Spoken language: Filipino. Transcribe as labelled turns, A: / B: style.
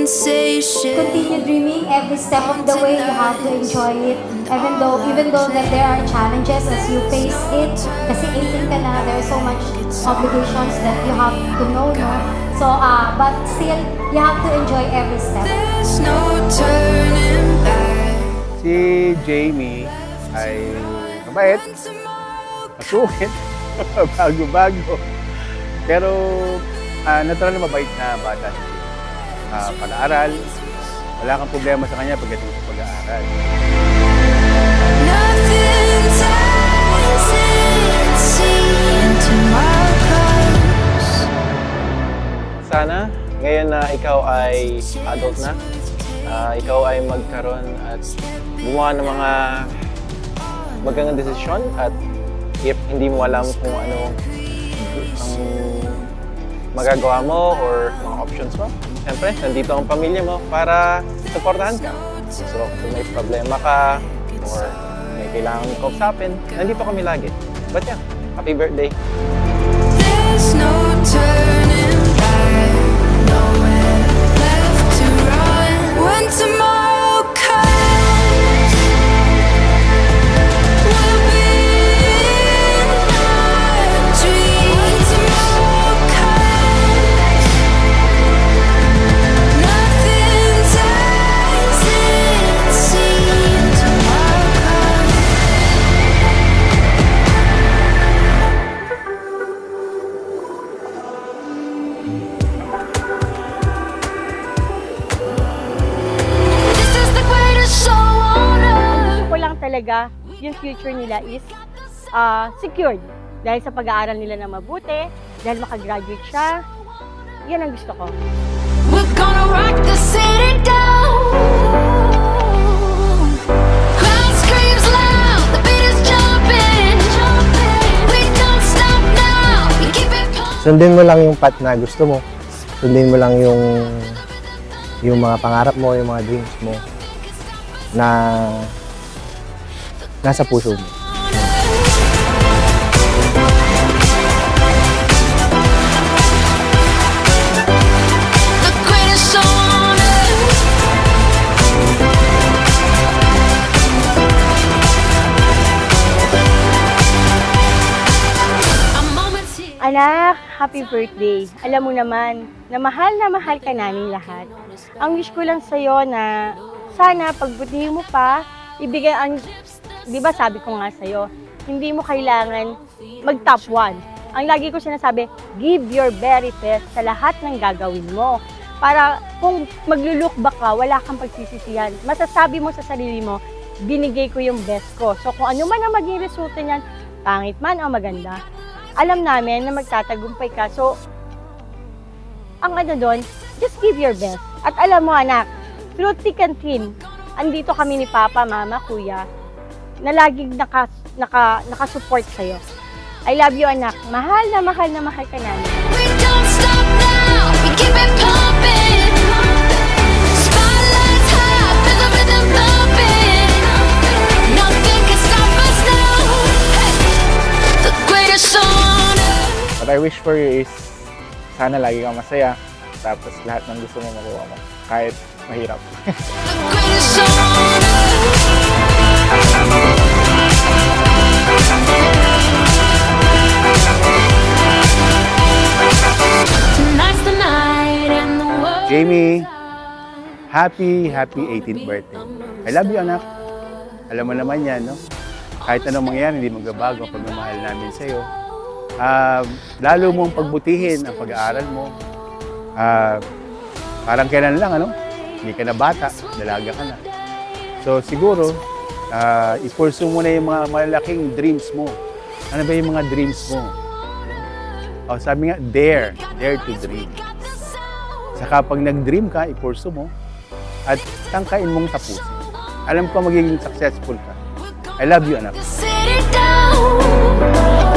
A: sensation.
B: Continue dreaming every step of the way. You have to enjoy it. Even though that there are challenges as you face it. Kasi 18 ka na, there are so much obligations that you have to know, no? So, but still, you have to enjoy every step.
A: There's no turning back.
C: Si Jamie ay mabait, masungit, bago-bago. Pero natural na mabait na bata si Jamie. Pag-aaral, wala kang problema sa kanya pagdating sa pag-aaral.
A: Nothing ties into my clothes.
D: Sana ngayon na ikaw ay adult na, ikaw ay magkaroon at gumawa ng mga magandang desisyon, at if hindi mo alam kung ano ang magagawa mo or mga options mo, siyempre, nandito ang pamilya mo para supportahan ka. So, kung may problema ka or may kailangan kausapin, nandito kami lagi. But yeah, happy birthday!
A: There's no turning back. Nowhere left to run. When tomorrow comes, we'll be in our dreams. When tomorrow comes, nothing ties into my clothes. This is the greatest show on earth.
E: Ko lang talaga yung future nila is secured. Dahil sa pag-aaral nila na mabuti, dahil makagraduate siya, yan ang gusto ko.
A: We're gonna rock the city down. Crowd screams loud, the beat is jumping. We don't stop now, we keep it pumping.
F: Sundin mo lang yung path na gusto mo. Sundin mo lang yung mga pangarap mo, yung mga dreams mo na nasa puso mo.
A: The greatest show on earth. A moment's here.
E: Anak, happy birthday. Alam mo naman na mahal ka namin lahat. Ang wish ko lang sa'yo na sana pagbutihin mo pa, ibigay ang, di ba sabi ko nga sa'yo, hindi mo kailangan mag-top 1. Ang lagi ko sinasabi, give your very best sa lahat ng gagawin mo. Para kung maglulook back ka, wala kang pagsisisihan. Masasabi mo sa sarili mo, binigay ko yung best ko. So kung ano man ang maging resulta niyan, pangit man o maganda, alam namin na magtatagumpay ka. So, ang ano doon, just give your best. At alam mo anak, through thick and thin, andito kami ni Papa, Mama, Kuya, na laging nakasupport sa'yo. I love you anak. Mahal na mahal ka namin.
A: We don't stop now, we keep it pumping. Spotlights high, feel the rhythm bumping. Nothing can stop us now. Hey, the greatest show on earth.
C: What I wish for you is sana lagi kang masaya, tapos lahat ng gusto mo makuha mo, kahit mahirap.
A: The greatest show on earth. Tonight's the night and the world.
C: Jamie, happy 18th birthday. I love you, anak. Alam mo naman yan, no? Kahit anong mangyari, hindi magbabago ang pagmamahal namin sa'yo. Lalo mong pagbutihin ang pag-aaral mo. Parang kailan lang, ano? Hindi ka na bata, dalaga ka na. So siguro, i-pursue mo na yung mga malalaking dreams mo. Ano ba yung mga dreams mo? Sabi nga, dare to dream. Saka pag nag-dream ka, i-pursue mo at tangkain mong tapusin. Alam ko magiging successful ka. I love you, anak.
A: Sit it down.